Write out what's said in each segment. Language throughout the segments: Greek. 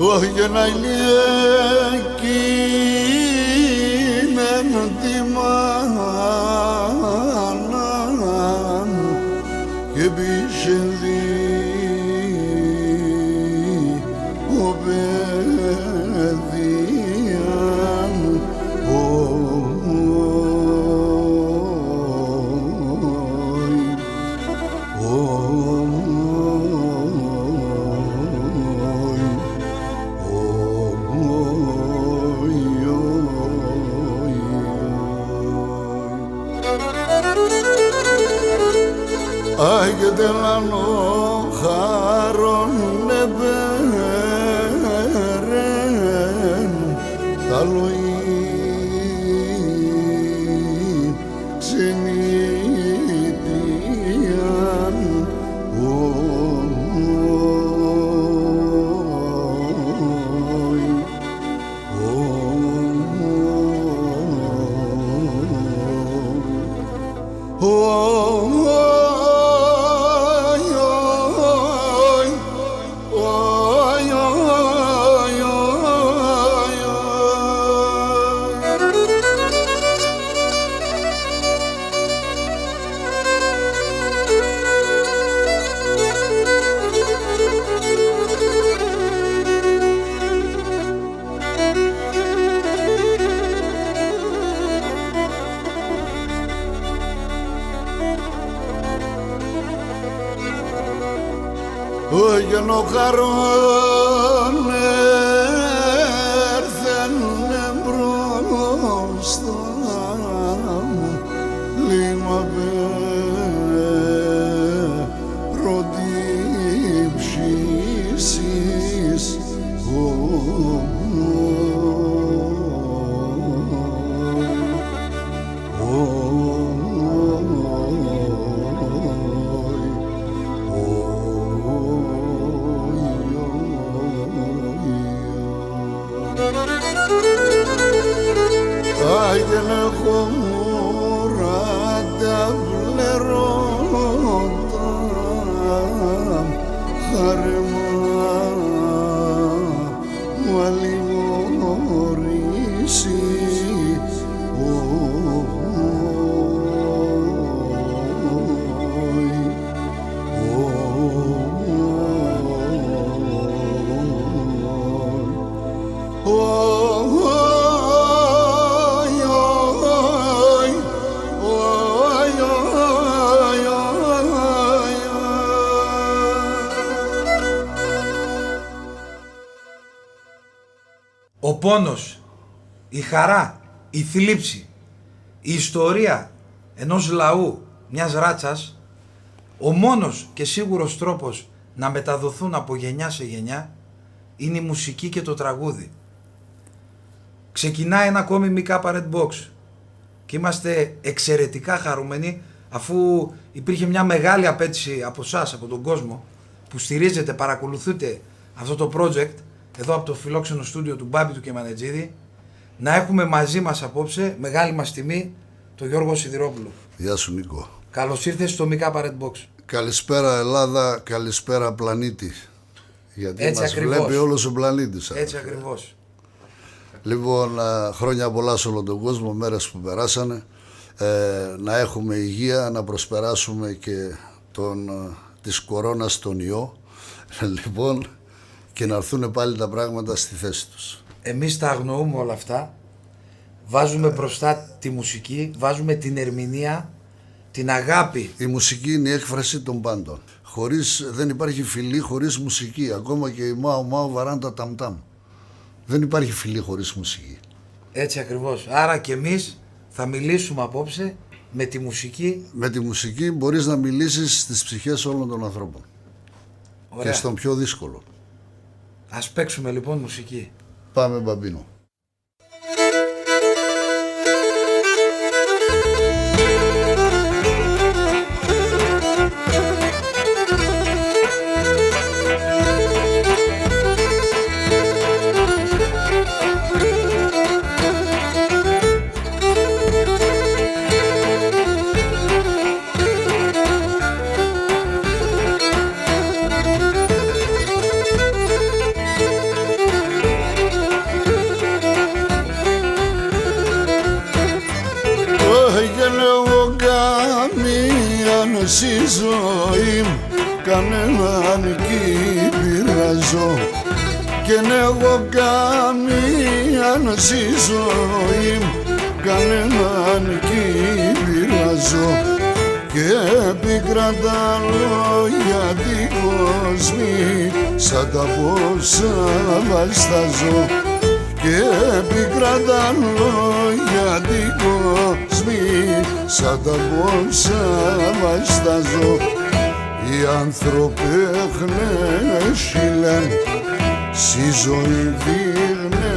όχι να κείνεν τη μάνα και πήσε ο παιδιάν Άγιε λανό χαρόν νεπέρεν τα λοή ξενήτιαν Άγιον ο χαρόν έρθεν μπροστά μου λίμα προτύψεις Άγιον έχω μουράτα πλερώτα χαρεμά μου αλληγορήσει Ο πόνος, η χαρά, η θλίψη, η ιστορία ενός λαού, μιας ράτσας, ο μόνος και σίγουρος τρόπος να μεταδοθούν από γενιά σε γενιά είναι η μουσική και το τραγούδι. Ξεκινάει ένα ακόμη Μικά Red Box και είμαστε εξαιρετικά χαρούμενοι αφού υπήρχε μια μεγάλη απέτηση από εσάς, από τον κόσμο που στηρίζετε, παρακολουθείτε αυτό το project εδώ από το φιλόξενο στούντιο του Μπάμπη του Κεμανετζίδη, να έχουμε μαζί μας απόψε, μεγάλη μας τιμή, τον Γιώργο Σιδηρόπουλο. Γεια σου Νίκο. Καλώς ήρθες στο Μικά Red Box. Καλησπέρα Ελλάδα, καλησπέρα πλανήτη. Γιατί έτσι μας ακριβώς βλέπει όλος ο πλανήτης. Έτσι ακριβώς. Λοιπόν, χρόνια πολλά σε όλο τον κόσμο, μέρες που περάσανε. Να έχουμε υγεία, να προσπεράσουμε και της κορώνας τον ιό. Λοιπόν, και να έρθουν πάλι τα πράγματα στη θέση τους. Εμείς τα αγνοούμε όλα αυτά. Βάζουμε μπροστά τη μουσική, βάζουμε την ερμηνεία, την αγάπη. Η μουσική είναι η έκφραση των πάντων. Δεν υπάρχει φιλή χωρίς μουσική. Ακόμα και η Μάου Μάου Βαράντα Ταμ. Δεν υπάρχει φιλή χωρίς μουσική. Έτσι ακριβώς. Άρα και εμείς θα μιλήσουμε απόψε με τη μουσική. Με τη μουσική μπορείς να μιλήσεις στις ψυχές όλων των ανθρώπων. Ωραία. Και στον πιο δύσκολο. Ας παίξουμε λοιπόν μουσική. Πάμε Μπαμπίνο. ζωή μου κανέναν κι πειράζω και εγώ καμίαν στη ζωή μου κανέναν κι πειράζω και πίκρα τα λόγια την κόσμη σαν τα πόσα βαστάζω και πίκρα τα λόγια την κόσμη σαν τα πόσα βαστάζω. Οι άνθρωποι χνέσιλαν στη ζωή δίγνε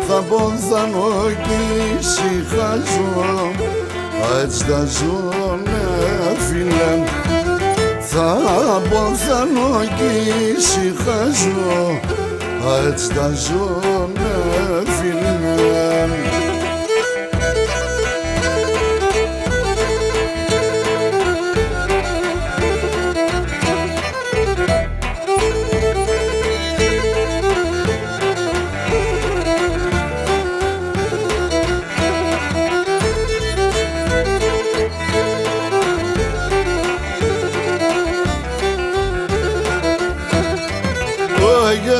θα πονθάνω κι ησυχάζω έτσι τα ζώνε φίλαν θα πονθάνω κι ησυχάζω έτσι τα ζώνε φίλαν.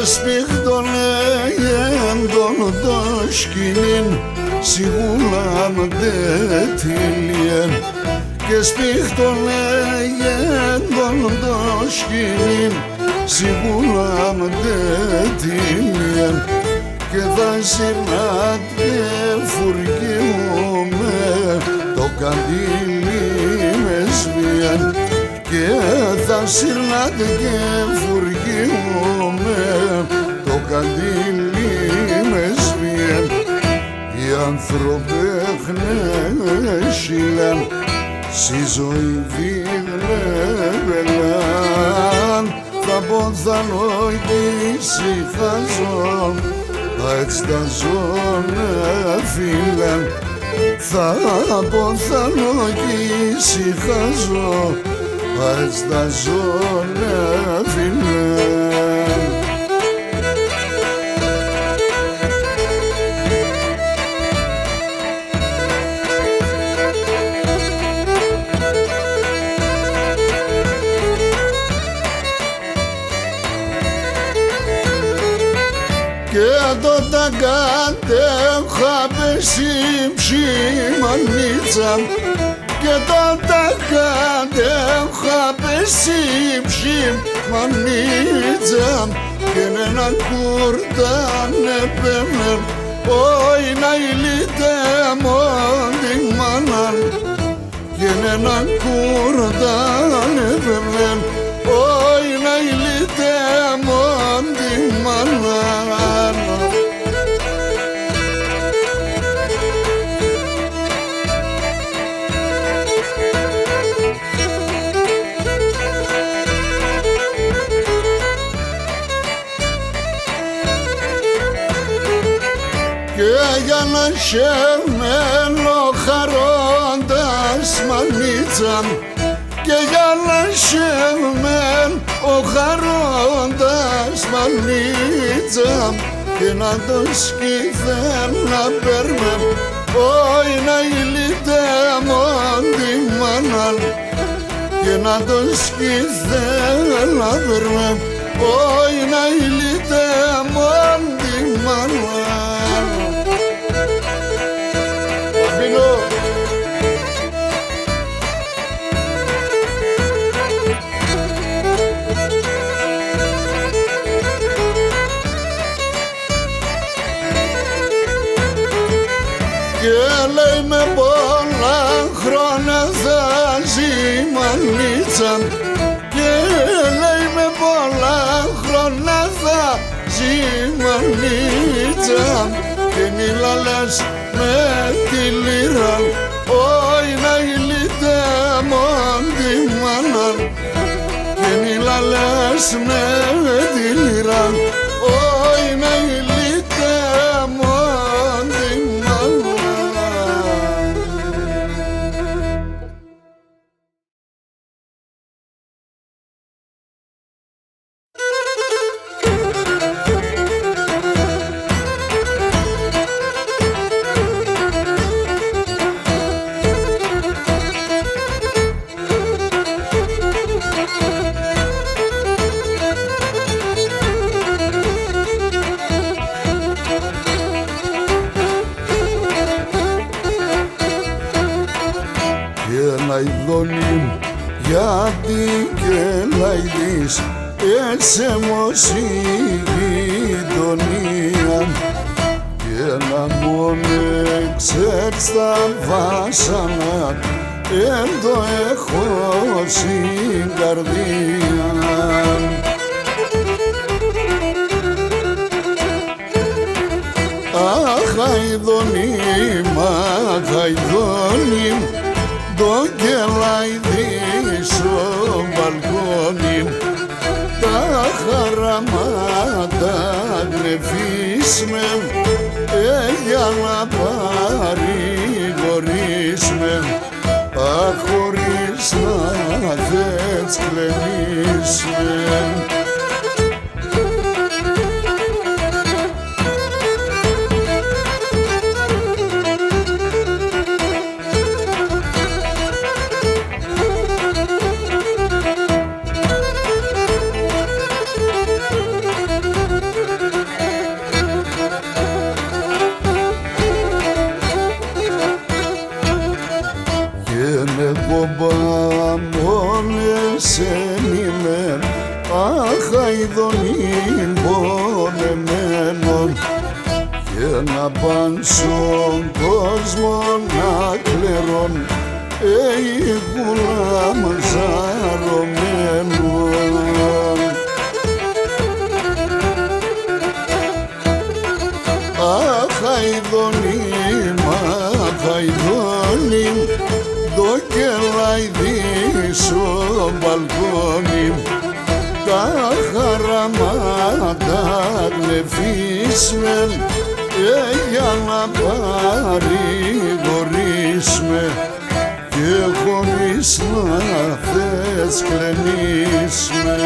Σπίχτωνε έντον το σκηνήν σιγούλα δε τυλιέν και σπίχτωνε έντον το σκηνήν σιγούλα δε τυλιέν και θα συρνάτε φουργιούμε το καντήλι με σβιέν και θα συρνάτε και φουργιούμε το καντήλι με σβιέν. Οι άνθρωποι χνέσιλαν στη ζωή δίγνε θα πονθάνω κι ησυχάζω έτσι τα ζώνε φίλαν θα πονθάνω κι ησυχάζω έτσι τα ζώνε φίλαν. Και το τα κατέχα πέσει ψημανίτσα και το τα κατέχα πέσει ψημανίτσα και έναν κουρτάνε πέμεν όι να ηλίτε μόν την μάναν και έναν κουρτάνε πέμεν όι να ηλίτε μόν την μάναν. Και για να σέρνω χαρώντας μανίτσα και για να σέρνω χαρώντας μανίτσα και να το σκύθεν να παίρνω όι να ηλίτε μόν την μάναν και να το σκύθεν να παίρνω όι να ηλίτε μόν την μάναν. Και λέει με πολλά χρόνια θα ζει μανίτσα και λέει με πολλά χρόνια θα ζει μανίτσα και νιλαλές με τη λύρα όι να ηλίτε μόν τη μάναν και νιλαλές με τη λύρα όι να ηλίτε μόν τη μάναν. Κάτι και λαϊδής έσεμος η γειτονία και να μόνε ξέρεις τα βάσανα εν το έχω στην καρδία. Αχαϊδονή, αχαϊδονή, το κελαϊδί στο μπαλκόνι, τα χαραμάτα γλεφίσμε για να παρηγορίσμε, χωρίς να θες κλεμίσμε. Μόνες είμαι αχαϊδονή πονεμένων και να παν στον κόσμο να κλερών γουλά μαζαρωμένων. Αχαϊδονή, αχαϊδονή, το κελαϊδί στο μπαλκόνι, τα χαραμάτα γλεφίσμε για να παρηγορίσμε και χωρίς να θες κλεμίσμε.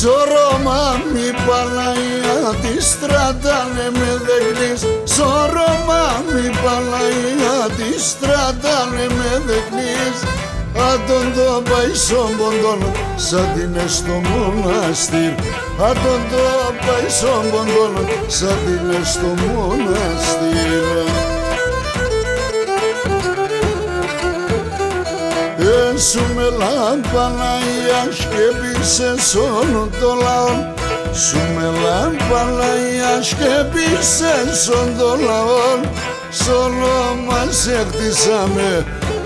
Σωρομάμι Παναγία τη στρατάνε με δεχνείς, σωρομάμι Παναγία τη στρατάνε με δεχνείς, άτον το πάει στον ποντόν σαν την στο μοναστήρ, άτον το πάει στον ποντόν σαν την στο μοναστήρ. Σου με λάμπαναία σκέπισες όλο το λαό, σου με λάμπαναία σκέπισες όλο το λαό, σ' όλο μας έχτισαμε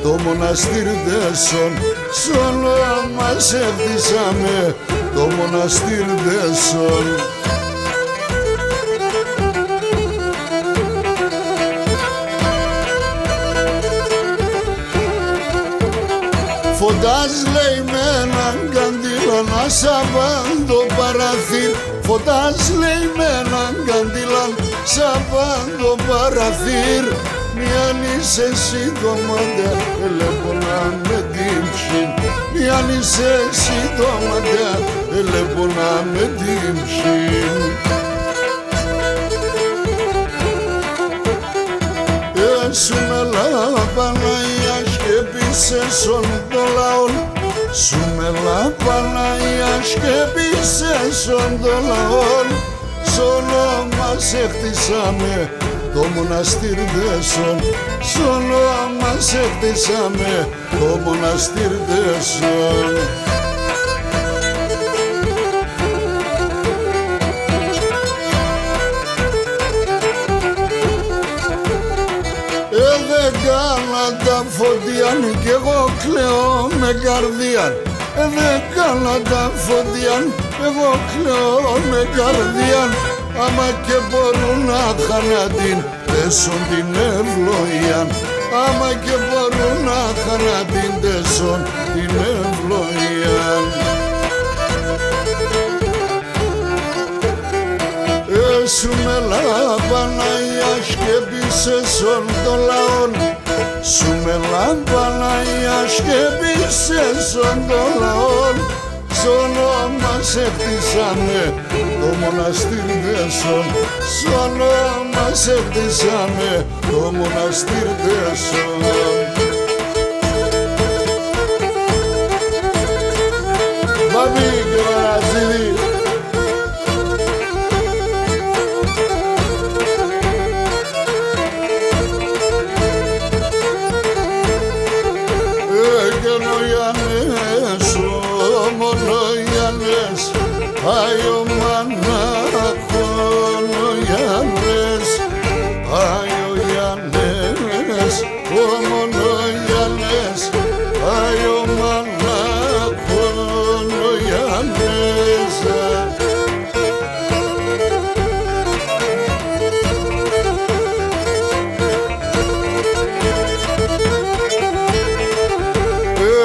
το μοναστήρ Δέσον, σ' όλο μας έχτισαμε το μοναστήρ Δέσον. Φωτάς λέει με έναν καντήλο να σαβάν το παραθύρ, φωτάς λέει με έναν καντήλο σαβάν το παραθύρ, μιαν είσαι εσύ το μαντά ελεύωνα με την ψήν, μιαν είσαι εσύ το μαντά ελεύωνα με την ψήν. Σου με λάμπαναία σκέπισες όλο το λαό, σου με λάμπαναία σκέπισες όλο το λαό, σ' όλο μας έχτισαμε το μοναστήρ Δέσον, σ' όλο μας έχτισαμε το μοναστήρ Δέσον. Δεν κάνα τα φωτιάν κι εγώ κλαίω με καρδίαν, δεν κάνα τα φωτιάν εγώ κλαίω με καρδίαν, άμα και μπορούν να χανατήν τέσσον την ευλογίαν, άμα και μπορούν να χανατήν τέσσον την ευλογίαν. Σου με λάμπαναία σκέπισες όλο το λαό, σου με λάμπαναία σκέπισες όλο το λαό, σ' όνομα σε χτίσανε το μοναστήρι Δέσον, σ' όνομα σε χτίσανε το μοναστήρι Δέσον. Μπαμπή και Βαρατζίδη, Άιο μανάχον ο Γιάννες, Άιο Γιάννες, ο μόνο Γιάννες, Άιο μανάχον ο Γιάννες.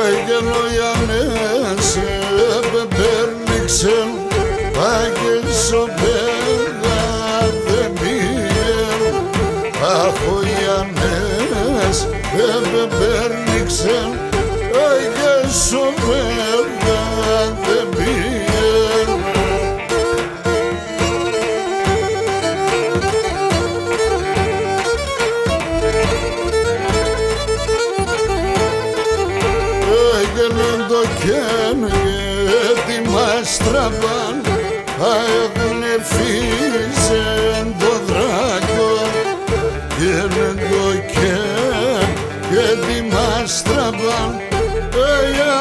Έγεν ο Γιάννες, επεπέρνηξεν Άγγες ο Μπέγα δεν πήγεν, αχ ο Γιάννες επεπέρνηξεν, Άγγες ο Μπέγα δεν πήγεν. Έγινεν το κέν γιατί μας τραβάν, άγνε φύσεν το δράκο, γίνεν το κέν γιατί μας τραβάν,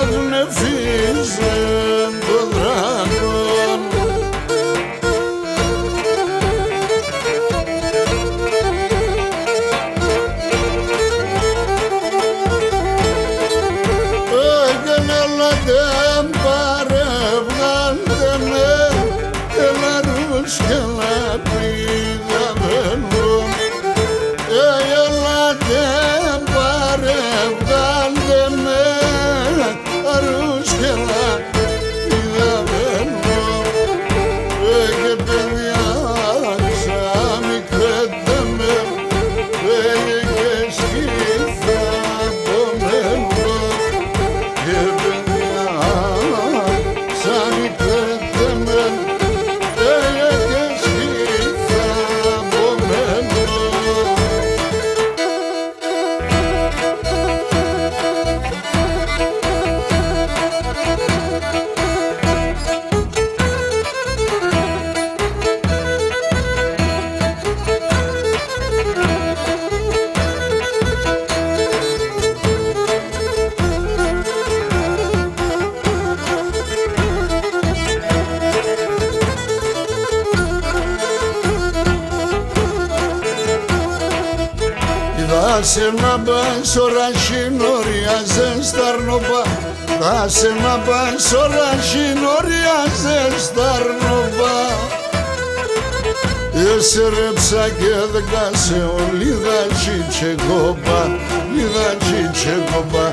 άγνε φύσεν το δράκο. Έγαινε λαντέμ παρεύγαντενε και να πηδαβαίνω, ελάτε παρεύγαλτε με αρούς και να πηδαβαίνω, και παιδιά ξαμικρέτε με, και σκύθα απομένω, και παιδιά ξαμικρέτε με, Άσε να πας ώρα χινοριάζες τα αρνοπά, άσε να πας ώρα χινοριάζες τα αρνοπά. Έσερεψα και δεκάσε ο λίγα τσιτσεκόπα, λίγα τσιτσεκόπα.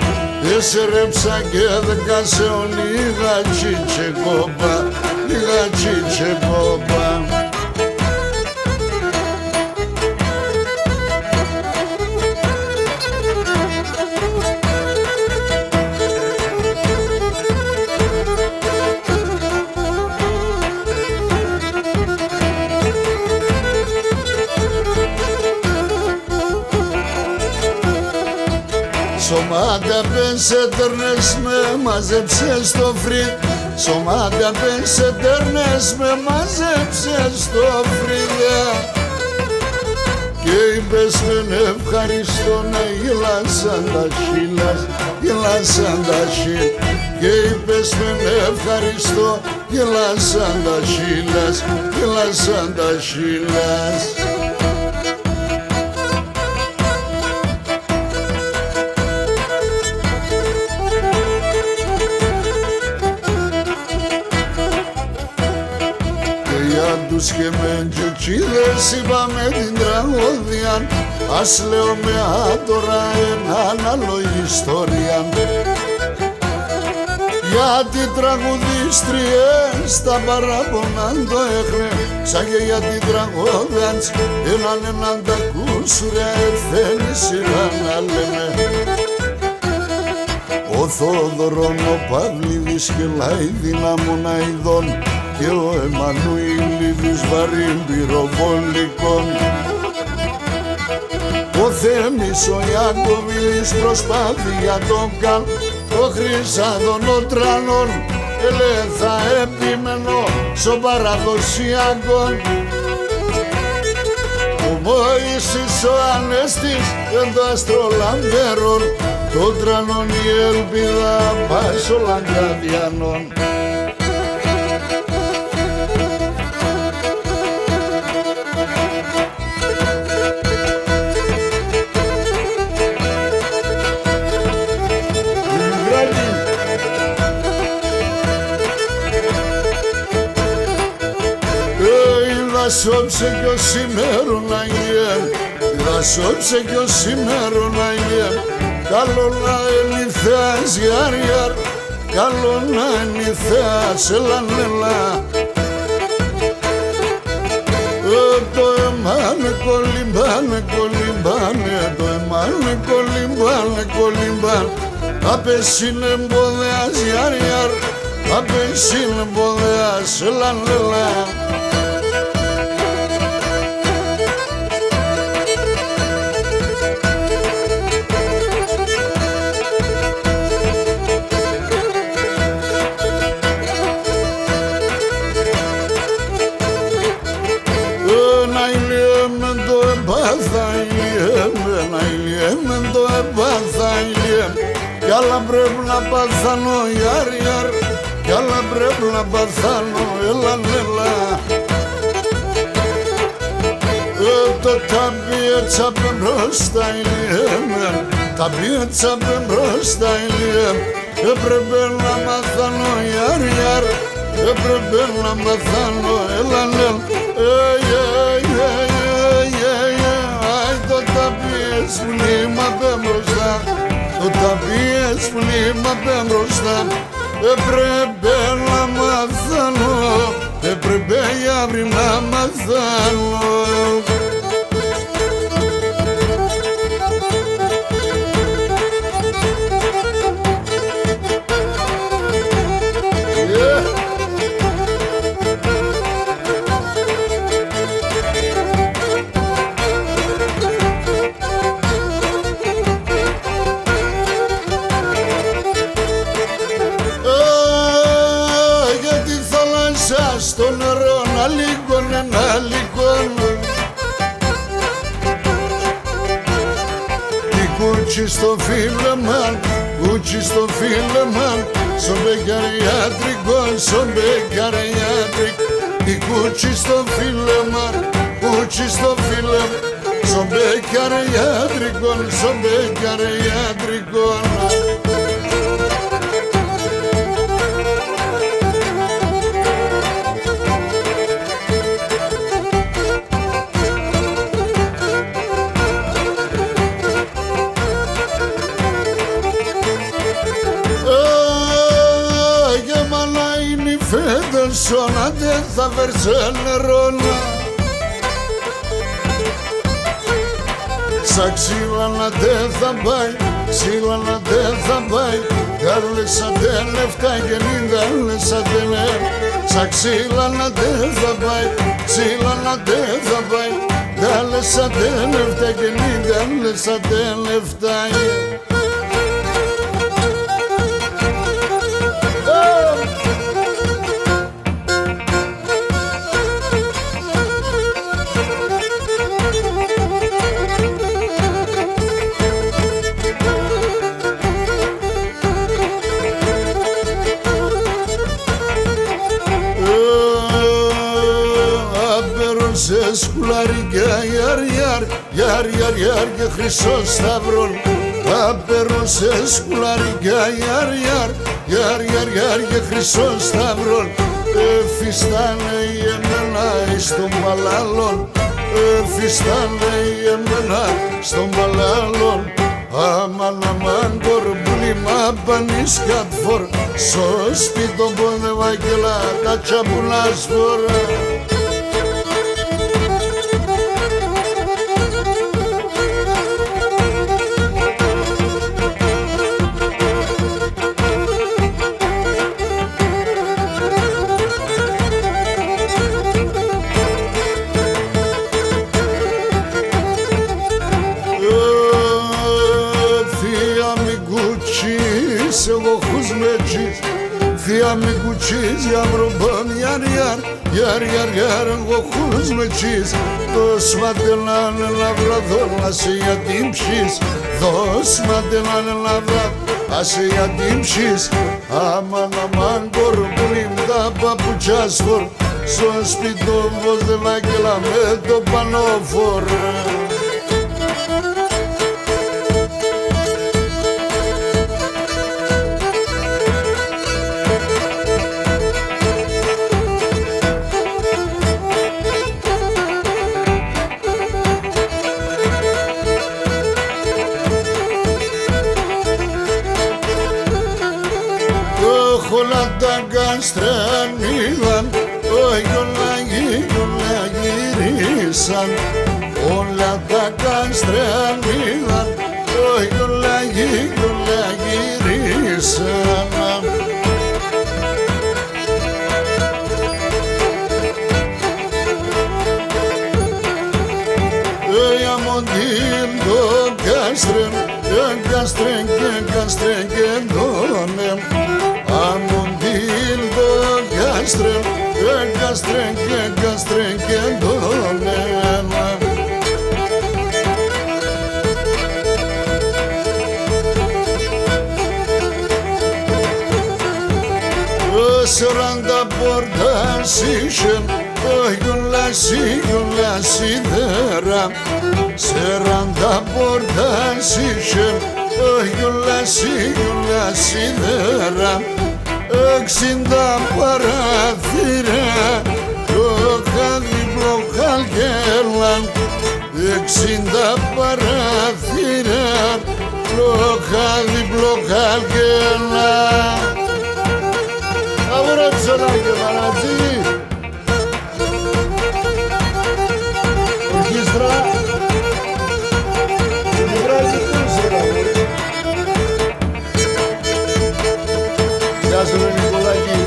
Έσερεψα και δεκάσε ο λίγα τσιτσεκόπα, λίγα τσιτσεκόπα. Σωμάτα πες ετέρνες με μάζεψες στο φρύδ, σωμάτα πες ετέρνες με μάζεψες στο φρύδ. Και είπες με ευχαριστώ να γελάσαν τα χείλας, γελάσαν τα χείλ. Και είπες με ευχαριστώ, γελάσαν τα χείλας, γελάσαν τα χείλας. Τους και με τζουτσίδες είπαμε την τραγωδία, ας λέω με άτορα έναν άλλο ιστορία. Γιατί τραγουδίστριες τα παράποναν το έχνε, σαν και γιατί τραγωδάνς έναν τα κούσουρια θέλει σειρά να λέμε. ο Θόδωρον, ο Παυλίδης και Λαϊδίνα Μοναϊδών και ο Εμμανουήλιδης βαρύν πυροβολικών. Ο Θέμης ο Ιακωβίδης προσπάθεια τον καν, ο Χρυσάδων ο Τρανών ελέθα επίμενο σο παραδοσιακόν. Ο Μωυσής ο Ανέστης εν το αστρολαμπέρον, το Τρανών η ελπίδα πάσο Λαγκαδιανών. Σώψε κι ο σήμερον αγιέμ, θα σώψε κι ο σήμερον αγιέμ. Καλό να είναι Θεάς γιάρ, καλό να είναι Θεάς ελανέλα. Το εμάνε κολυμπάνε, κολυμπάνε, το εμάνε κολυμπάνε, κολυμπάνε. Απέσυνε εμποδέας γιάρ, απέσυνε εμποδέας ελανέλα. Κι άλλα πρέπει να παθάνω γιάρ, κι άλλα πρέπει να παθάνω ελανέλα. Το ταμπί έτσαπε μπροστά ηλιέμεν, ταμπί έτσαπε μπροστά ηλιέμ. Έπρεπε να μαθάνω γιάρ, έπρεπε να μαθάνω ελανέλα. Το ταμπί έσπλημα πέ μπροστά, το ταμπί έσπλημα πέ μπροστά. Έπρεπε να μαθάνω, έπρεπε αύριο να μαθάνω. Στο νερό να λύκωνε, να λύκωνε. Η κούτσι στο φίλεμαν, κούτσι στο φίλεμαν, στον μπεκαριάτρικο, στον μπεκαριάτρικο. Η κούτσι στο φίλεμαν, κούτσι στο φίλεμαν, στον μπεκαριάτρικο, στον μπεκαριάτρικο. Φέντελσονα δεν θα βέρσε νερόνα, σαν ξύλανα δεν θα πάει, ξύλανα δεν θα πάει. Γάλεσα δεν λεφτά και μην γάλεσα δεν σαν ξύλανα δεν θα πάει, ξύλανα δεν θα πάει. Γάλεσα δεν λεφτά και μην γάλεσα δεν λεφτά. Σκουλαρικιά γιαρ και χρυσό σταυρόν. Απέρω σε σκουλαρικιά γιαρ και χρυσό σταυρόν. Φιστάνε η εμένα στον παλάλον, φιστάνε η εμένα στον παλάλον. Αμάν κορμπούλι μα πανείς κατφόρ, στο σπίτι το πόδευα και τα τσαπουλά σφορά. εγώ χουσμετζής Θεία μη κουτσής για μρομπάν Ιαρ ιαρ Ιαρ ιαρ ιαρ εγώ χουσμετζής Δώσ' μαντελάν να βραδώ Άσε για την ψής Δώσ' μαντελάν να βραδώ Άσε για την ψής Αμάν αμάν κορπλήν τα παπουτσιά σφορ Στο σπιτό βοδελάκελα με το πανόφορ Όλα τα καστρανίδαν, όλα γυρίσαν. Όλα τα καστρανίδαν, όλα γυρίσαν. Για μοντίν το καστρεν και ντόνεμ Αμοντίν το καστρεν και ντόνεμ Σαράντα πόρτας είχεν γιουλά σιδέρα Σαράντα πόρτας είχεν γιουλά σιδέρα 60 παράθυρα διπλό χαλκέλαν 60 παράθυρα διπλό χαλκέλαν Αγορά ψωνάκια Μαρατζή Ορχήστρα Γεια σου ρε Νικολάκη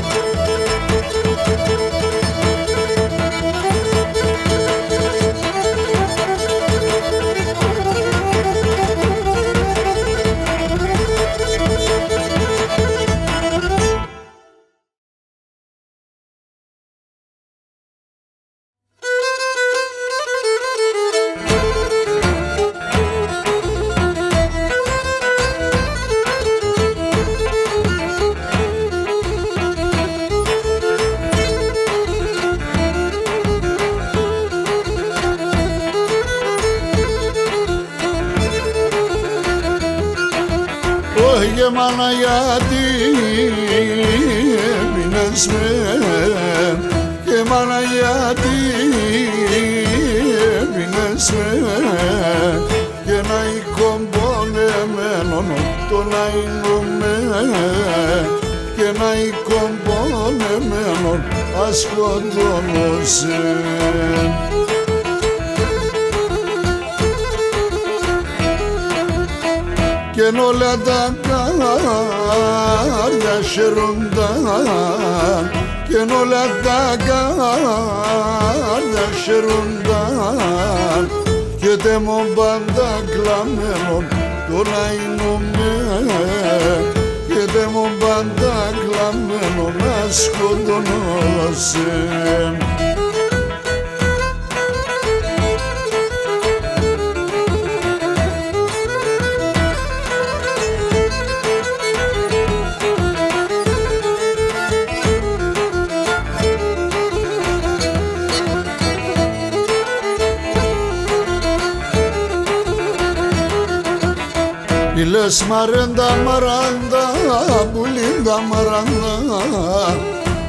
Και μάνα γιατί έμεινες με Και μάνα γιατί έμεινες με Και να οικομπονεμένον το να εινούμε Και να οικομπονεμένον ασκοτώνωσε Και όλα τα κάρια χαιρούνταν Και όλα τα κάρια χαιρούνταν Και τέμον πάντα κλαμμένον το να εινούμε Και τέμον πάντα κλαμμένον να σκοτώνωσε Λες μαρέντα μαράντα, πουλίντα μαράντα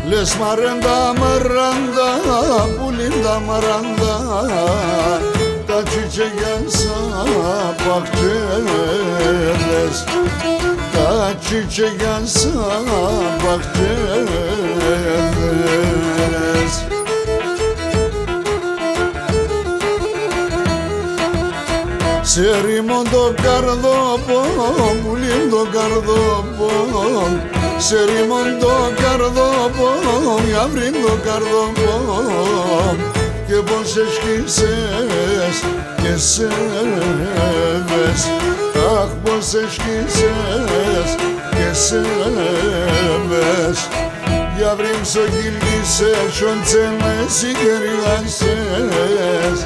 Λες μαρέντα μαράντα, πουλίντα μαράντα Τα τσιτσεγιά σαν παχτέρες Τα τσιτσεγιά σαν παχτέρες Σε ρήμον το καρδόπο, πουλίν το καρδόπο Σε ρήμον το καρδόπο, αύριο το καρδόπο Και πως εσκύσες και σέβες Τα αχ πως εσκίσες και σε μες για βρύμψο γυλγίσες σιόντσενε σιγεριάσες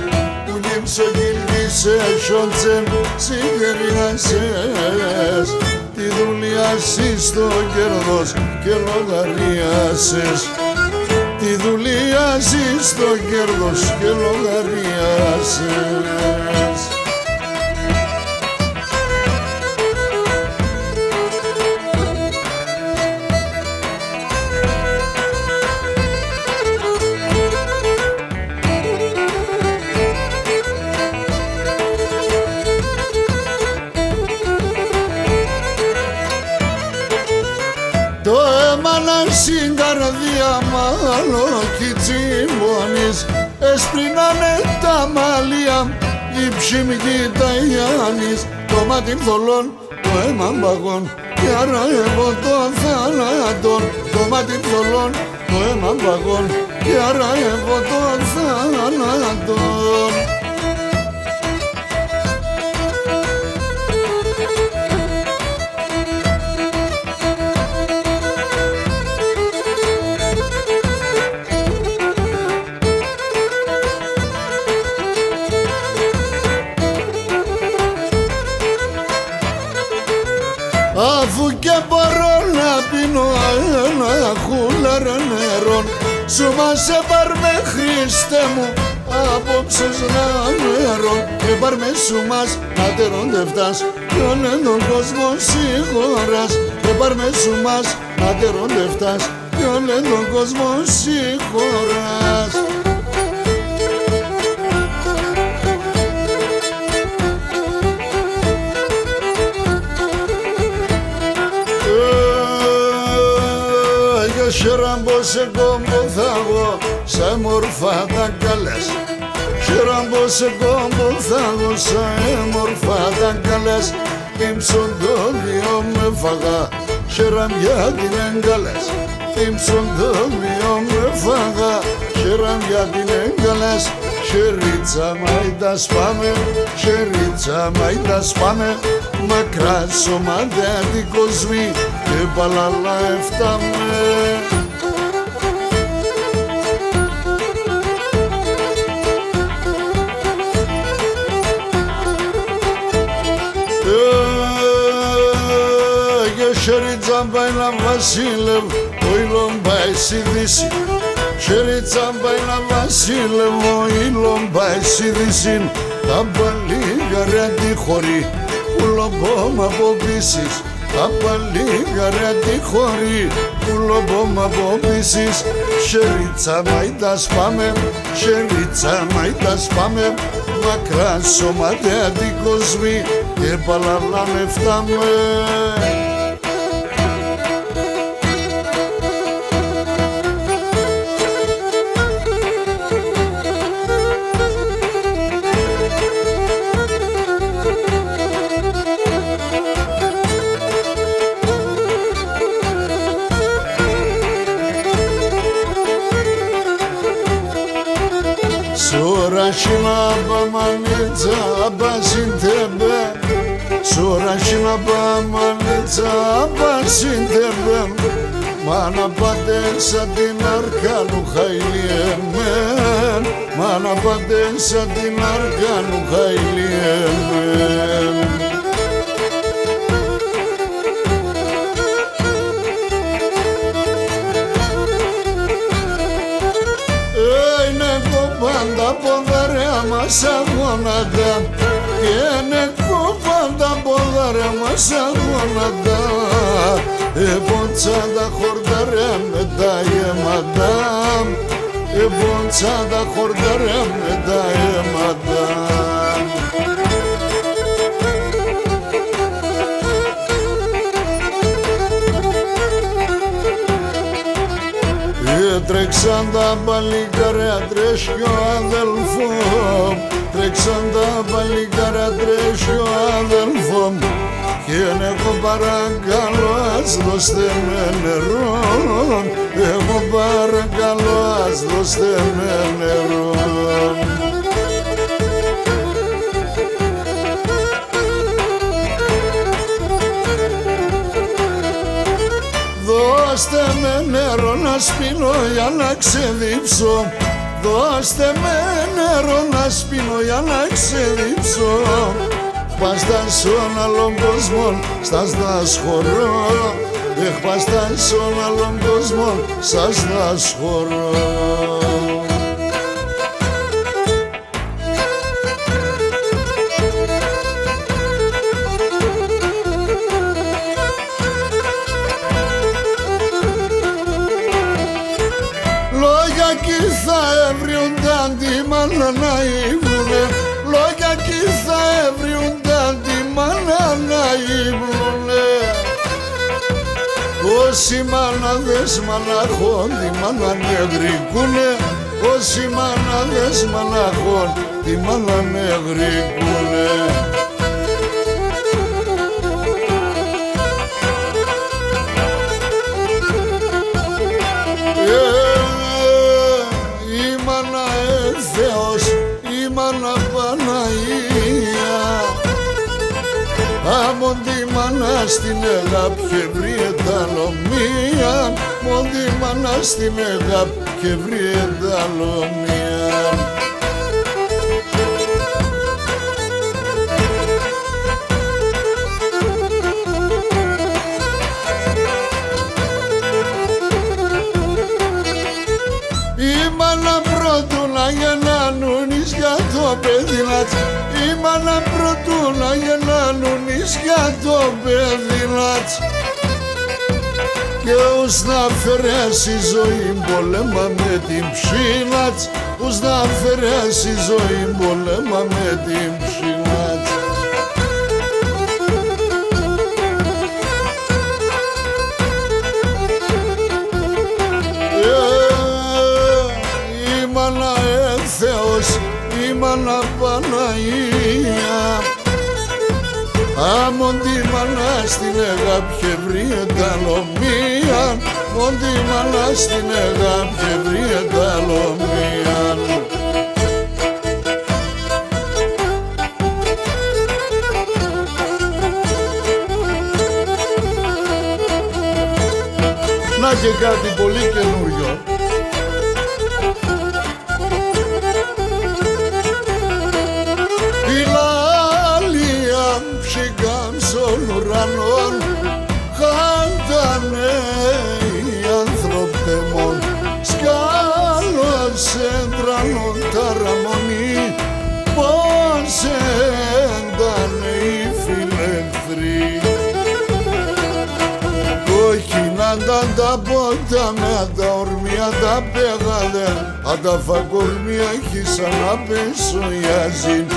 που λύμψο γυλγίσες σιόντσενε σιγεριάσες τη δουλειά εσύ στο κέρδος και λογαριάσες τη δουλειά εσύ στο κέρδος και λογαριάσες. Το αίμα να στην καρδιά μάλλον κι τσιμπώνεις έσπρινανε τα μαλλιά η ψημική τα Ιάννης το μάτι θολών, το αίμα μπαγών και άρα εγώ των θανάτων το μάτι θολών, το αίμα μπαγών και άρα εγώ των θανάτων. Αφού και μπορώ να πίνω ένα χούλαρο νερό σου μας έπαρ με Χριστέ μου απόψες να νερό έπαρ με σου μας να τερώνται φτάς κι όλε τον κόσμο συγχωράς έπαρ με σου μας να τερώνται φτάς κι όλε τον κόσμο συγχωράς. Χέραμπο σε κόμπο θα βγω σαν μορφά τα καλές Χέραμπο σε κόμπο θα βγω σαν μορφά τα καλές Τύμψον το δύο με φαγά Χέραμ γιατί είναι καλές Τύμψον το δύο με φαγά Χέραμ γιατί είναι καλές Χερίτσα μαϊτά σπάμε Χερίτσα μαϊτά σπάμε Μακρά σωμάτια την κοσμή και παλαλά εφτάμε. Χερίτσα πάει να βασίλευ, ο ήλον πάει στη δύση. Χερίτσα πάει να βασίλευ, ο ήλον πάει στη δύση. Τα παλίγαρια τη χωρί πουλοπόμα από πίσεις τα παλίγαρια τη χωρί πουλοπόμα από πίσεις Χερίτσα μαϊτά σπάμε, χερίτσα μαϊτά σπάμε μακρά σωματέα την κοσμή και παλαλάνε φτάμε. Σουρashina bamanitza basintebe Σουρashina bamanitza basintebe Mana patensa την αρκάνου χαϊλιεμέν Mana patensa την αρκάνου χαϊλιεμέν. Πάντα ποδαρέα μας αγώναντα είναι πάντα ποδαρέα μας αγώναντα Εποντσάντα χορταρέα με τα γεμάτα Εποντσάντα χορταρέα με τα γεμάτα. Τρέξαν τα παλικάρια τρέχει ο αδελφό Τρέξαν τα παλικάρια τρέχει ο αδελφό και εγώ παρακαλώ ας δώστε με νερό εγώ παρακαλώ ας δώστε με νερό. Δώστε με νερό να σπίνω για να ξεδίψω. Δώστε με νερό να σπίνω για να ξεδίψω. Χπάσταν σον άλλον κόσμο, σας δασχωρώ. Χπάσταν σον άλλον κόσμο, σας δασχωρώ. Θα έβριουνταν τη μάνα να ήμουνε. Λόγια κι θα έβριουνταν τη μάνα να ήμουνε. Όσοι μάναδες μαναχών τη μάνα νευρικούνε. Όσοι μάναδες μαναχών τη μάνα νευρικούνε. Θεός, η μάνα Παναγία. Άμον τη μάνα στην αγάπη και βρει ενταλομία. Μον τη μάνα στην αγάπη και βρει ενταλομία. Η μάνα πρώτου να γεννάνουν για το παιδιλάτ. Η μάνα πρώτου να γεννάνουν για το παιδιλάτ. Και ως να αφαιρέσει ζωή πολέμα με την ψήλατ. Ως να αφαιρέσει ζωή πολέμα με την ψήλατ. Θεός, η μάνα Παναγία. Άμον τη μάνα στην αγάπη και βρει ενταλομία. Μον τη μάνα στην αγάπη και βρει ενταλομία. Να και κάτι πολύ καινούριο. Ουρανών χάντανε οι ανθρωπέμον. Σκάλωσε τρανών ταραμονή. Πώς έντανε οι φιλεχθροί. Κόκκινανταν τα ποτάμια, τα ορμία τα πέγαδε. Αν τα φακορμία χύσαν να πέσω γιαζίν.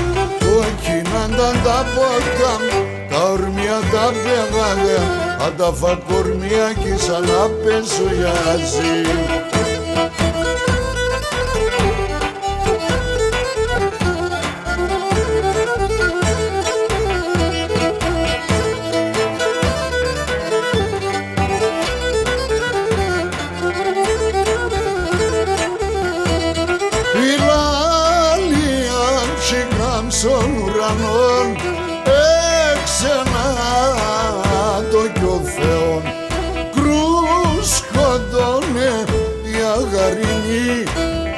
Κόκκινανταν τα ποτάμια, τα ορμία τα πέγαδε. Αν τα φακορμία χύσαν να πέσω γιαζίν. Στον ουρανόν έξενα το κι ο Θεόν κρούσκοντωνε η αγαρινή.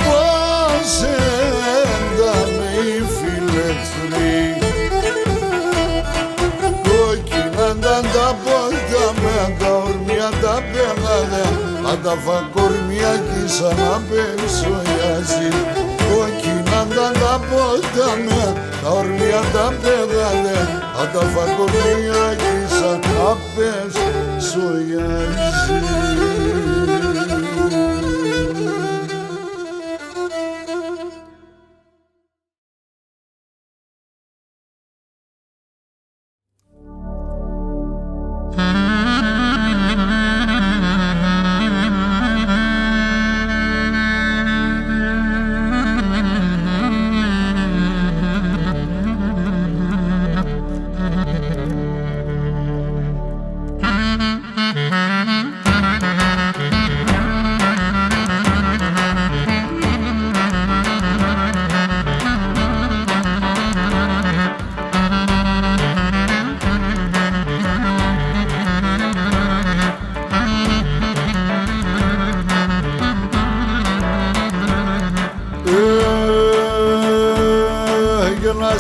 Πώς έντανε οι φιλεχθροί. Κόκκινανταν τα πόδια με τα ορμία τα πέγαδε. Αν τα φακορμία κοίσα να πέσω γιαζί. Κόκκινανταν τα πόδια με τα ορμία τα πέγαδε. Αν τα φακορμία κοίσα να πέσω γιαζί.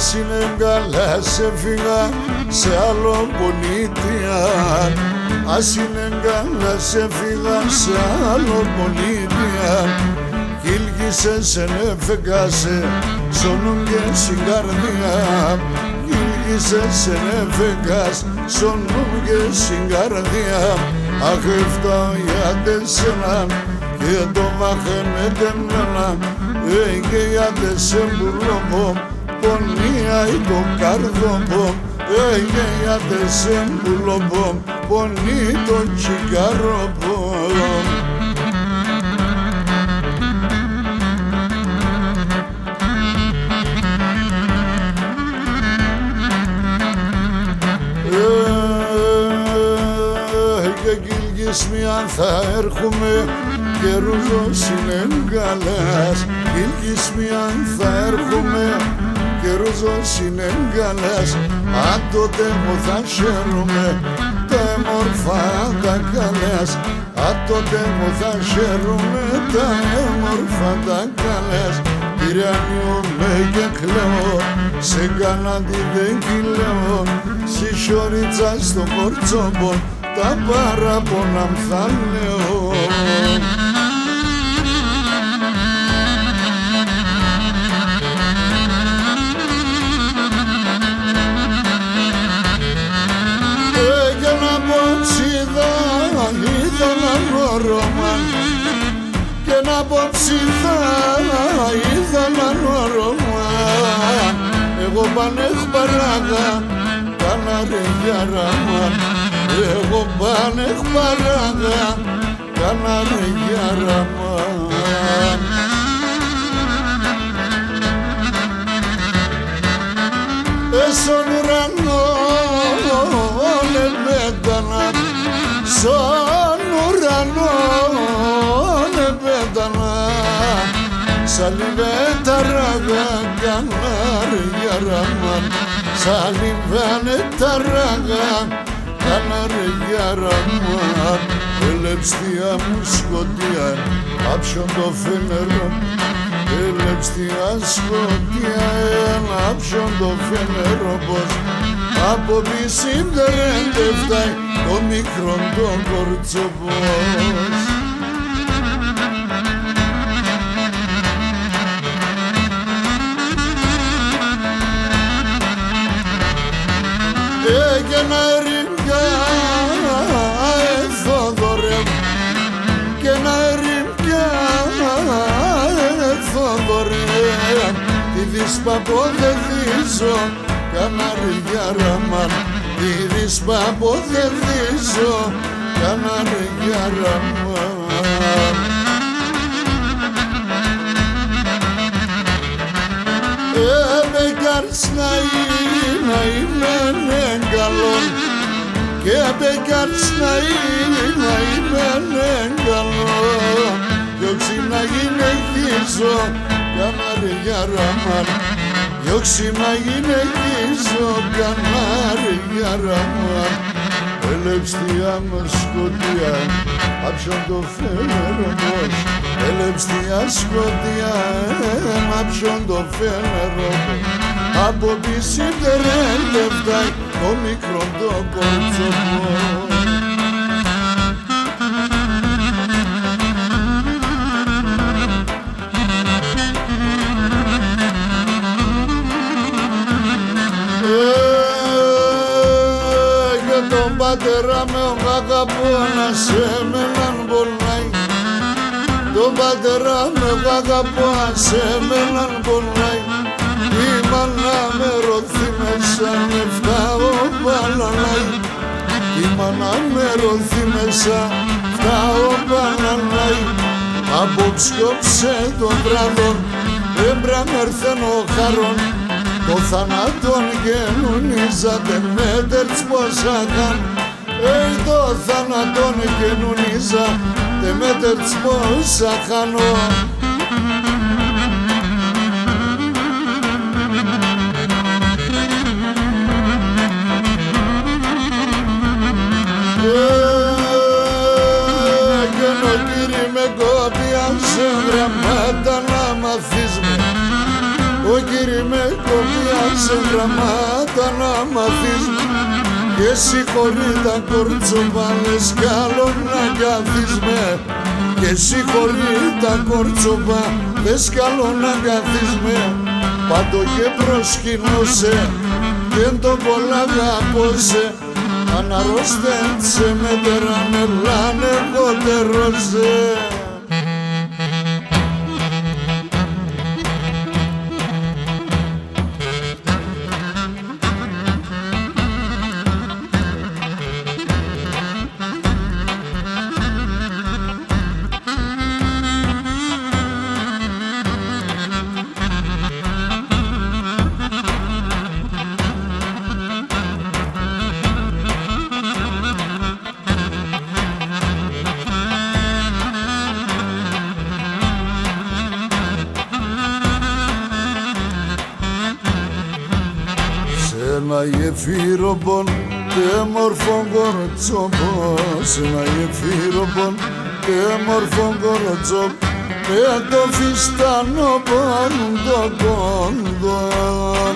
Ας είναι καλά έφυγα σε άλλο πολιτεία. Ας είναι καλά έφυγα σε άλλο πολιτεία. Κίλγησες ενέφεγασε σώνουν και στην καρδιά. Κίλγησες ενέφεγας σώνουν και στην καρδιά. Αχ έφταω για τεσσένα και το μάχαινε μένα. Και για τεσσεμπουλόμω πονία ή το καρδόμω. Και για τεσσεμπουλόμω πονεί το τσιγαρόμω. Και Κιλγισμιάν θα έρχομαι και ρούζος είναι γκαλάς. Κιλγισμιάν θα έρχομαι και ρούζος είναι γκαλάς. Αν τότε μου θα χαίρομαι τα έμορφα τα καλές. Αν τότε μου θα χαίρομαι τα έμορφα τα καλές. Κυριανιούμε και κλαίω, σε κανέναν δεν κυλαίω. Στη σιωρίτσα στο κορτσόμπο τα παράπονα μ' θα λέω. Και να πω ψίδα ήθελαν ορομάν. Και να πω ψίδα ήθελαν ορομάν. Εγώ πανέχ παράγα κάνα ρε γιαραμάν. Εγώ πανέχ παράγα κάνα ρε γιαραμάν. Στον ουρανό πέτανα, στον ουρανό πέτανα. Σαλιβέτα ράγα κάνα ρε γιαραμάν. Σαλιβάνε τα ράγα κάνα ρε γιαραμάν. Ελευστία μου σκοτία άψιον το φενερό. Ελευστία σκοτία άψιον το φενερό πως. Από πισιν δεν φτάει το μικρό το κορτσοπός. Και να ρημιά Θόδωρε, και να ρημιά Θόδωρε. Τη δυσπαπώ δεν δίζω κάνα ρε γιαραμάν. Τη δυσπαπώ δεν δίζω κάνα ρε γιαραμάν. Μπεκάρς να είμαι καλόν. Και μπεκάρς να είμαι καλόν. Κι όξι να γυναικήσω κάνα ρε γιαραμάν. Κι όξι να γυναικήσω κάνα ρε γιαραμάν. Ελευστία με σκοτία άψιον το φένερος. Ελευστία σκοτία άψιον το φένερος. Από πισιν δεν φτάει το μικρό το κορτσοπός. Και τον πατέρα με αγαπώ να σε μεναν πονάει. Τον πατέρα με αγαπώ να σε μεναν πονάει. Η μάνα με ρωθεί μέσα με φτάω παλανάει. Η μάνα με ρωθεί μέσα φτάω παλανάει. Απόψιόψε τον βράδον έμπρα μερθεν ο χαρών. Το θανάτον γενουνίζατε με τερτς πόσα καν. Το θανάτον γενουνίζατε με τερτς πόσα χανώ. γράμματα να μαθείς με. Ο κύριε με κοπιάς σε γραμμάτα να μάθεις και συγχωρεί τα κορτσοπάλες κι άλλο να καθείς με και συγχωρεί τα κορτσοπά δες κι άλλο να καθείς με πάντο και προσκυνώσε και το πολλά αγαπώσε αναρρώστεντσε με τερανελάνε κοτερώσε. Ένα γεφύροπον και μορφόν κορτσόπον σε ένα γεφύροπον και μορφόν κορτσόπον με το φιστάνο πόντο κόντον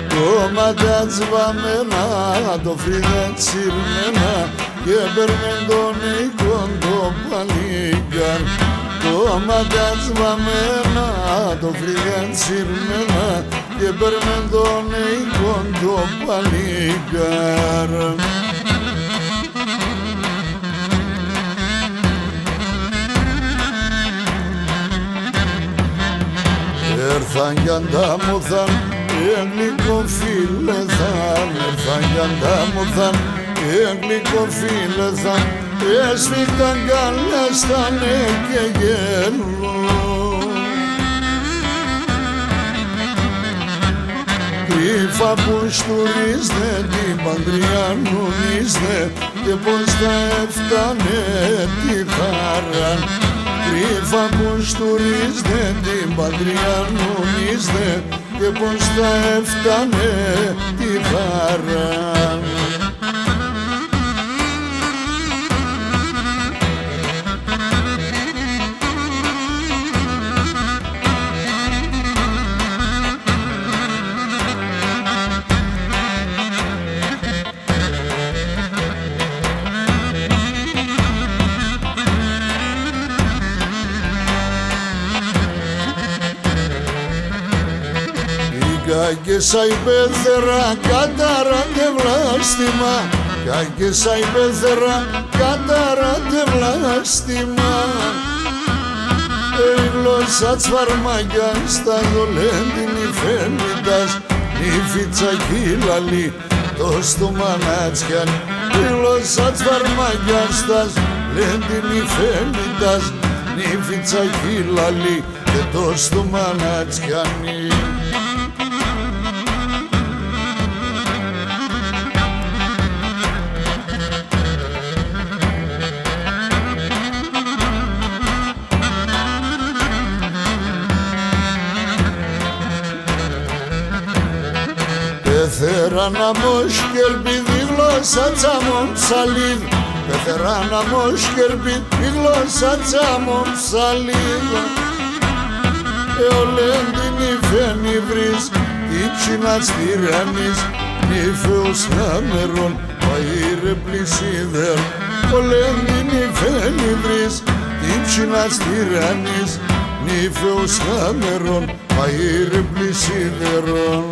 το ματιάτς βαμμένα το φρύδεν τσιρμένα και παίρνεν τον οίκον το παλίκαν το ματιάτς βαμμένα το φρύδεν τσιρμένα και παίρνεν τον οίκον το παλίκαν. Έρθαν κι αντάμωθαν γλυκοφίλεθαν, έρθαν κι αντάμωθαν γλυκοφίλεθαν έσφιχταν καλέστανε και γέλουν κρύφα που στουρίζne την παντριανονίζne και πως θα έφτανε τη χαρά κρύφα που στουρίζne την παντριανονίζne και πως θα έφτανε τη χαρά. Κάκεσα υπέρθερα καταράτε βλάστημα Κάκεσα υπέρθερα καταράτε βλάστημα η γλώσσα της φαρμακιάς τα δολέντινη φέμιτας η φιτσακίλαλη το στόμα να τσιάνει η γλώσσα της φαρμακιάς τα δολέντινη φέμιτας η φιτσακίλαλη και το στόμα να τσιάνει. Πεθερά μοσκερπί τη γλώσσα τσάμον ψαλίδ Πεθερά μοσκερπί τη γλώσσα τσάμον ψαλίδ Εολέντινη φαίνει βρεις Ήψινας τυραννής Νύφεως χάμερον Παΐρε πλησίδερ Εολέντινη φαίνει βρεις Ήψινας τυραννής Νύφεως χάμερον Παΐρε πλησίδερον.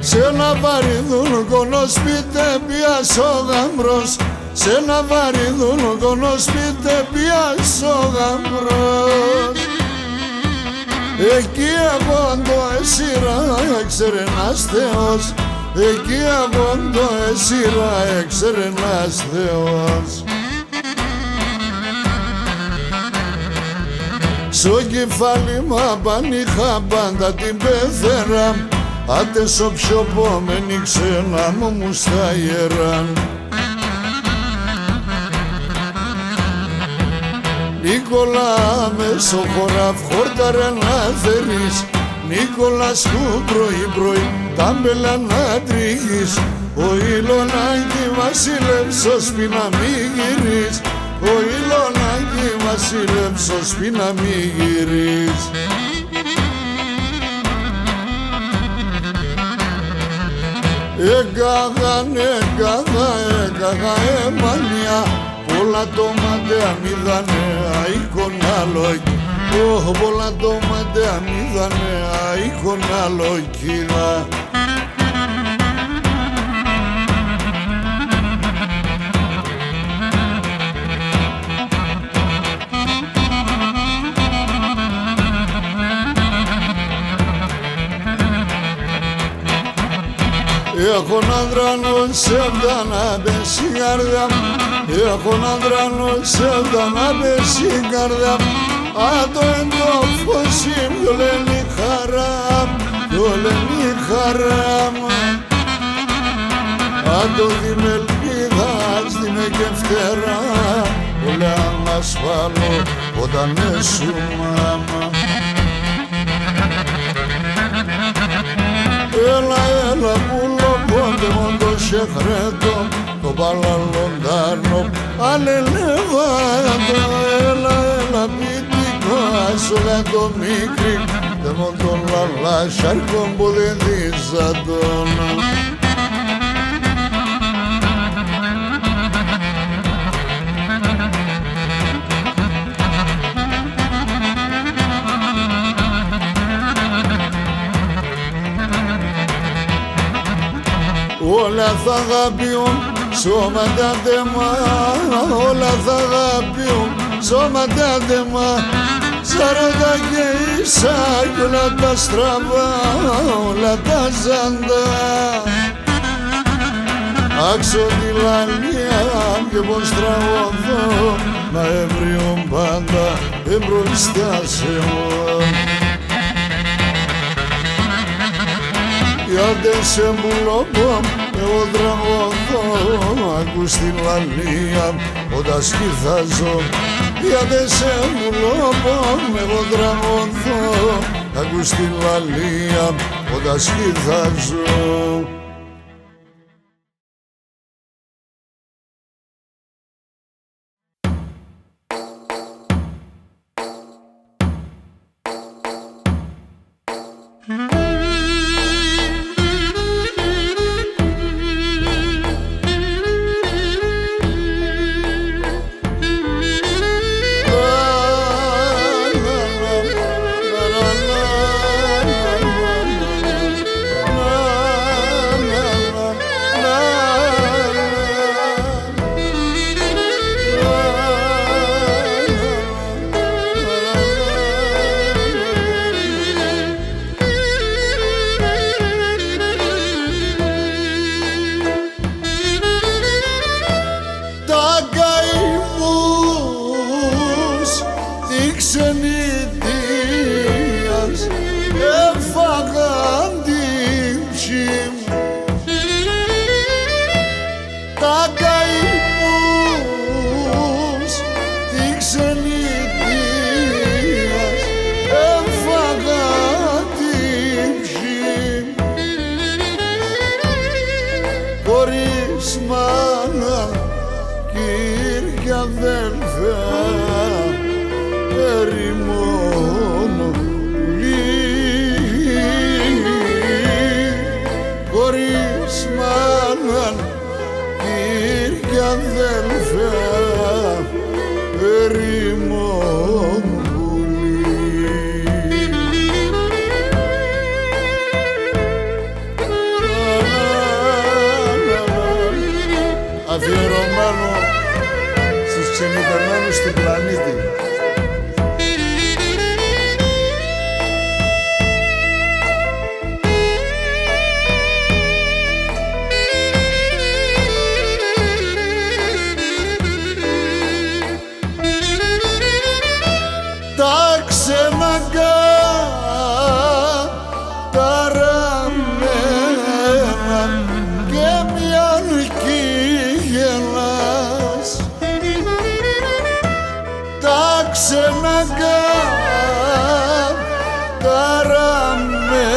Σε ένα βαρύδουνκο σπίτε πιάσω γαμπρός σε ένα βαρύδουνκο σπίτε πιάσω γαμπρός εκεί αγόντο εσύρα έξερε ένας Θεός εκεί αγόντο εσύρα έξερε ένας Θεός. Στο κεφάλι μου απανήχα πάντα την πεθερά άντε σο πιο πόμενη ξένα μου στα ιεράν. Νίκολα μέσω χωράφ χόρταρα να θερείς Νίκολας που πρωί τάμπελα να τρίγεις ο Ηλονάκη βασιλεύσος πει να μη γυρείς ο Ηλονάκη βασιλεύσω σπί να μη γυρίσει. Έκαγα εμανιά, πολλά το μαντέα μηδανε αικονάλογη. Πολλά το μαντέα μηδανε αικονάλογη. Έχω να δρανώ σε να πέσει η καρδιά μου. Έχω να δρανώ σε να πέσει η καρδιά μου. Αν το εντόφωση πιο λένε η χαρά μου, πιο λένε η χαρά μου. Αν το δει με ελπίδα, στείνε και φτερά, όλα να ασφαλώ όταν έσου μάμα. Έλα πουλοπόντε μόντο σε χρέτο, το παλαλοντάνο αλελεύατο. Έλα πιτικό, άσολα το μικρή, δε μόντο λαλά σαρκόν που δεν δίζατον. Όλα θα αγαπιούν σώματα τεμά, όλα θα αγαπιούν σώματα τεμά. Σαράντα και ίσα κι όλα τα στραβά, όλα τα ζαντά. Άξω τη λαλία και πως τραγωδώ, να έβριουν πάντα εμπροστά σε μου. Άντε σε μπουλοπό, εγώ τραγωδώ, ακούς τη λαλία όταν σκυθάζω. Άντε σε μπουλοπό, εγώ τραγωδώ, ακούς τη λαλία όταν σκυθάζω. Αφιερωμένο στους ξενιτεμένους του πλανήτη. Τα ξεναγκά, τα ραμμένα και μια γελάς. Τα ξεναγκά, τα ραμμένα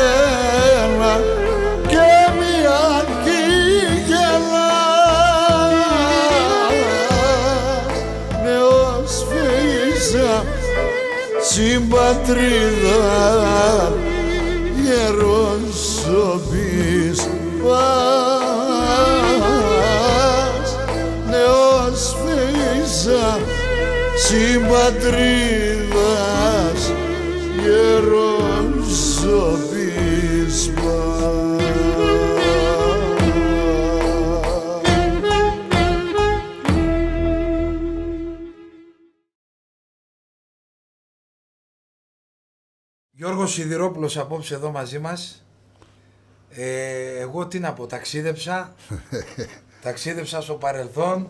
και μια γελάς. Νεός φύσε συμπατρίδα γερός ο πεις πας νεός φύσα συμπατρίδας γερός ο πεις πας. Γιώργος Σιδηρόπουλος απόψε εδώ μαζί μας. Εγώ τι να πω, ταξίδεψα στο παρελθόν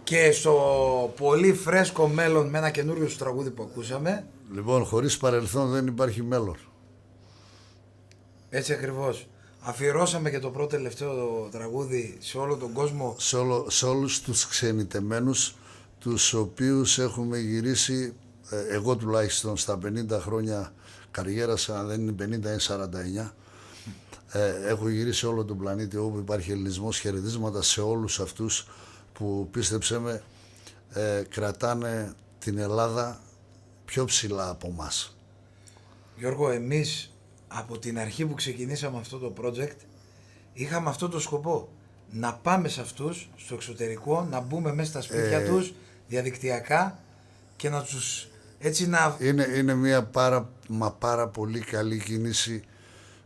και στο πολύ φρέσκο μέλλον με ένα καινούριο σου τραγούδι που ακούσαμε. Λοιπόν, χωρίς παρελθόν δεν υπάρχει μέλλον. Έτσι ακριβώς. Αφιερώσαμε και το πρώτο τελευταίο τραγούδι σε όλο τον κόσμο. Σε όλους τους ξενιτεμένους, τους οποίους έχουμε γυρίσει, εγώ τουλάχιστον στα 50 χρόνια καριέρας, αν δεν είναι 50 είναι 49, έχω γυρίσει όλο τον πλανήτη όπου υπάρχει ελληνισμός. Χαιρετίσματα σε όλους αυτούς που, πίστεψέ με, κρατάνε την Ελλάδα πιο ψηλά από μας. Γιώργο, εμείς από την αρχή που ξεκινήσαμε αυτό το project είχαμε αυτό το σκοπό, να πάμε σε αυτούς στο εξωτερικό, να μπούμε μέσα στα σπίτια τους διαδικτυακά και να τους έτσι να... Είναι μια πάρα πολύ καλή κίνηση,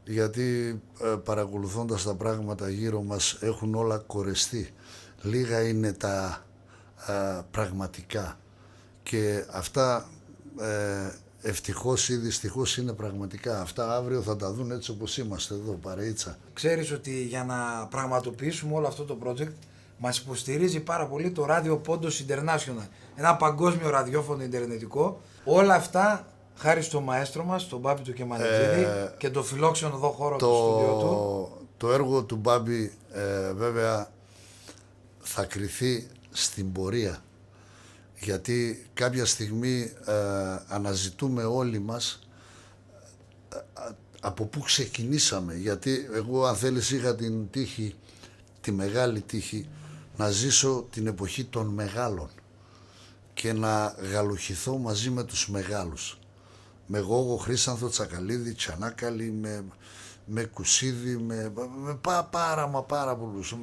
γιατί παρακολουθώντας τα πράγματα γύρω μας έχουν όλα κορεστεί. Λίγα είναι τα πραγματικά και αυτά ευτυχώς ή δυστυχώς είναι πραγματικά. Αυτά αύριο θα τα δουν έτσι όπως είμαστε εδώ, παρεΐτσα. Ξέρεις ότι για να πραγματοποιήσουμε όλο αυτό το project μας υποστηρίζει πάρα πολύ το Radio Pontos International, ένα παγκόσμιο ραδιόφωνο ιντερνετικό. Όλα αυτά χάρη στο μαέστρο μας, τον Μπάμπη του Κεμαλετζίδη και το φιλόξενο εδώ χώρο του στούντιο του. Το έργο του Μπάμπη βέβαια θα κριθεί στην πορεία, γιατί κάποια στιγμή αναζητούμε όλοι μας από πού ξεκινήσαμε, γιατί εγώ, αν θέλεις, είχα την τύχη, τη μεγάλη τύχη, να ζήσω την εποχή των μεγάλων και να γαλουχηθώ μαζί με τους μεγάλους, με Γόγο, Χρύσανθο, Τσακαλίδη, Τσανάκαλη, με Κουσίδη, με πάρα πολλούς.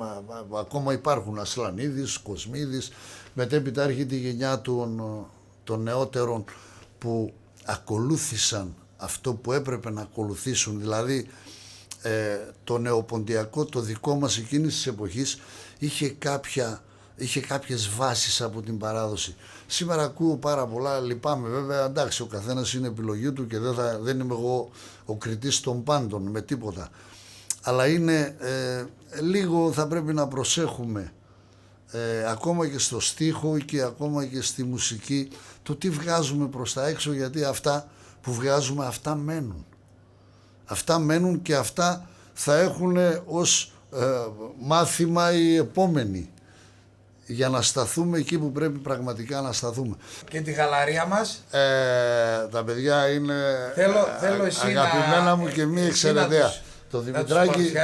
Ακόμα υπάρχουν Ασλανίδης, Κοσμίδης, μετέπειτα έρχεται η γενιά των νεότερων που ακολούθησαν αυτό που έπρεπε να ακολουθήσουν, δηλαδή το νεοποντιακό, το δικό μας εκείνης της εποχής είχε κάποιες βάσεις από την παράδοση. Σήμερα ακούω πάρα πολλά, λυπάμαι βέβαια, εντάξει, ο καθένας είναι επιλογή του και δεν είμαι εγώ ο κριτής των πάντων με τίποτα, αλλά είναι λίγο, θα πρέπει να προσέχουμε ακόμα και στο στίχο και ακόμα και στη μουσική, το τι βγάζουμε προς τα έξω, γιατί αυτά που βγάζουμε αυτά μένουν και αυτά θα έχουν ως μάθημα οι επόμενοι, για να σταθούμε εκεί που πρέπει πραγματικά να σταθούμε. Και τη γαλαρία μας. Τα παιδιά είναι θέλω εσύ αγαπημένα μου και μη εξαιρετέα. Το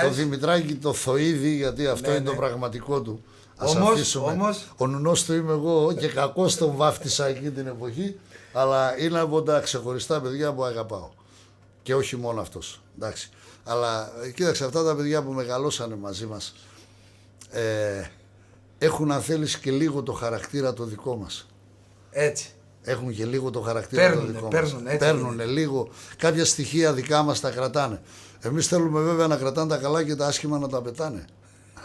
Δημητράκη το Θοίδη, γιατί αυτό είναι το πραγματικό του. Όμως, ο νουνός του είμαι εγώ και κακώς τον βάφτισα εκεί την εποχή, αλλά είναι από τα ξεχωριστά παιδιά που αγαπάω. Και όχι μόνο αυτός, εντάξει. Αλλά κοίταξε, αυτά τα παιδιά που μεγαλώσανε μαζί μας έχουν, αν θέλεις, και λίγο το χαρακτήρα το δικό μας. Έτσι. Έχουν και λίγο το χαρακτήρα το δικό μας. Παίρνουν λίγο. Κάποια στοιχεία δικά μας τα κρατάνε. Εμείς θέλουμε βέβαια να κρατάνε τα καλά και τα άσχημα να τα πετάνε.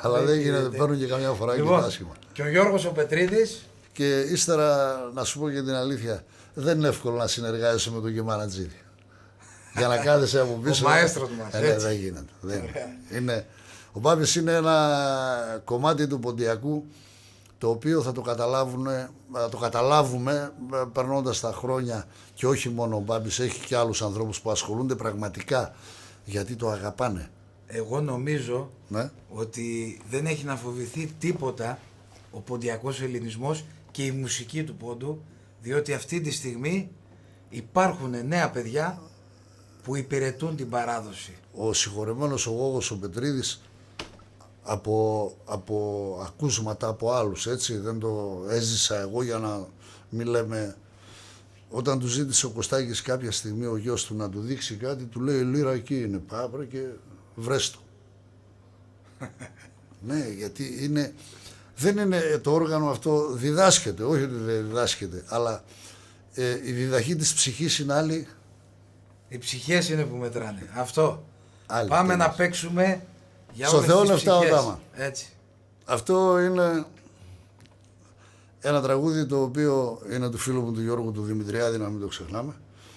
Αλλά δεν γίνεται, παίρνουν και καμιά φορά και τα άσχημα. Και ο Γιώργος ο Πετρίδης. Και ύστερα, να σου πω και την αλήθεια, δεν είναι εύκολο να συνεργάζεσαι με τον Κεμαλετζίδη. Για να κάθεσαι από πίσω. Ο μαέστρος μας. Δεν γίνεται. Ο Μπάμπης είναι ένα κομμάτι του ποντιακού, το οποίο θα το καταλάβουμε περνώντας τα χρόνια, και όχι μόνο ο Μπάμπης, έχει και άλλους ανθρώπους που ασχολούνται πραγματικά γιατί το αγαπάνε. Εγώ νομίζω ότι δεν έχει να φοβηθεί τίποτα ο ποντιακός ελληνισμός και η μουσική του πόντου, διότι αυτή τη στιγμή υπάρχουν νέα παιδιά που υπηρετούν την παράδοση. Ο συγχωρεμένος ο Γόγος ο Πετρίδης, από ακούσματα από άλλους, έτσι, δεν το έζησα εγώ για να μην λέμε Όταν του ζήτησε ο Κωστάκης κάποια στιγμή ο γιος του να του δείξει κάτι, του λέει: «Λύρα εκεί είναι, πάπρα και βρέστο». Ναι, γιατί δεν είναι το όργανο αυτό, διδάσκεται, όχι ότι δεν διδάσκεται, αλλά η διδαχή της ψυχής είναι άλλη. Οι ψυχές είναι που μετράνε. Αυτό. Άλλη, Πάμε τέλος. να παίξουμε για Στο όλες Θεό τις λεφτά ψυχές. οντάμα. Έτσι. Αυτό είναι ένα τραγούδι το οποίο είναι του φίλου μου του Γιώργου του Δημητριάδη, να μην το ξεχνάμε,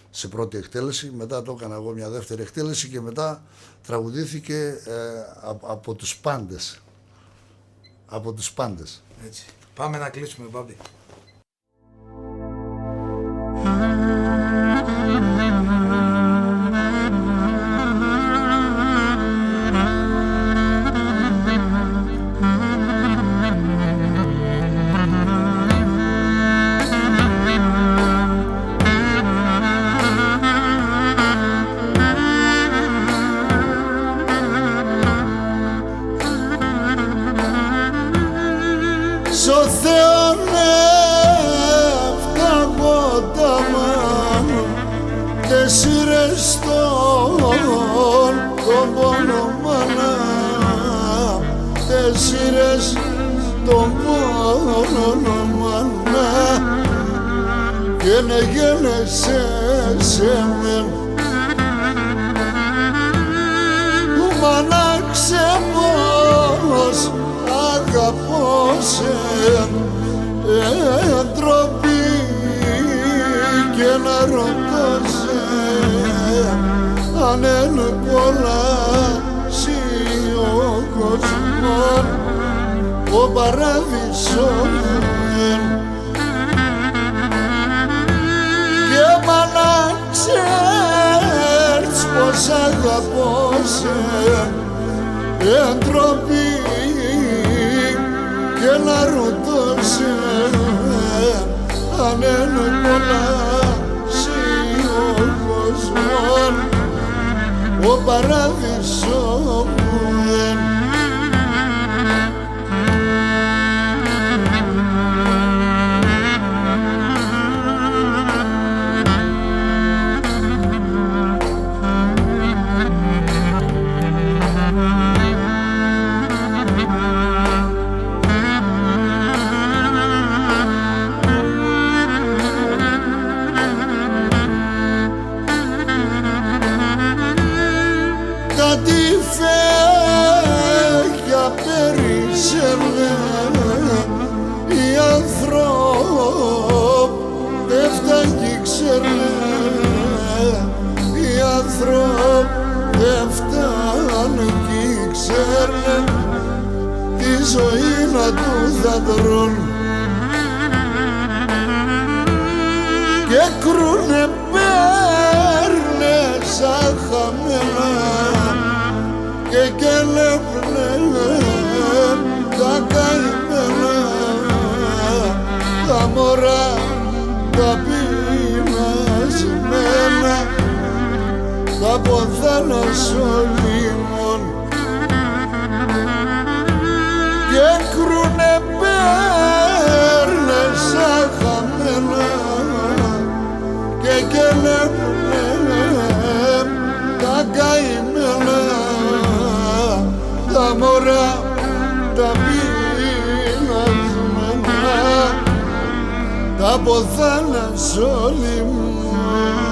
σε πρώτη εκτέλεση. Μετά το έκανα εγώ μια δεύτερη εκτέλεση και μετά τραγουδήθηκε από τους πάντες. Από τους πάντες. Έτσι. Πάμε να κλείσουμε, Μπάμπη. Στο Θεό λεφτά ποταμά, τέσσερες τον πόνο μάνα, τέσσερες τον πόνο μάνα, και να γένεσαι σε μεν. Μάνα ξεμός αγαπώ σε ντροπή και να ρωτώ σε αν είναι κολλάσει ο κόσμος ο παράδεισος και μάνα ξέρεις πως αγαπώ σε ντροπή και να ρωτώ σε αν είναι κολλάσει ο κόσμος ο παράδεισος κάτι φέγγια περισσεύε οι άνθρωποι δεν φτάνει ξέρε οι άνθρωποι δεν φτάνει ξέρε τη ζωή να του θα τρώνε και κρούνε παίρνε σαν χαμένα και κελέπνε τα καημένα τα μωρά τα πεινασμένα τα ποθάλασσο λίμον και κρούνε παίρνε σαν χαμένα και κελέπνε τα καημένα τα μωρά τα πεινασμένα τα ποθάλασσο λίμον.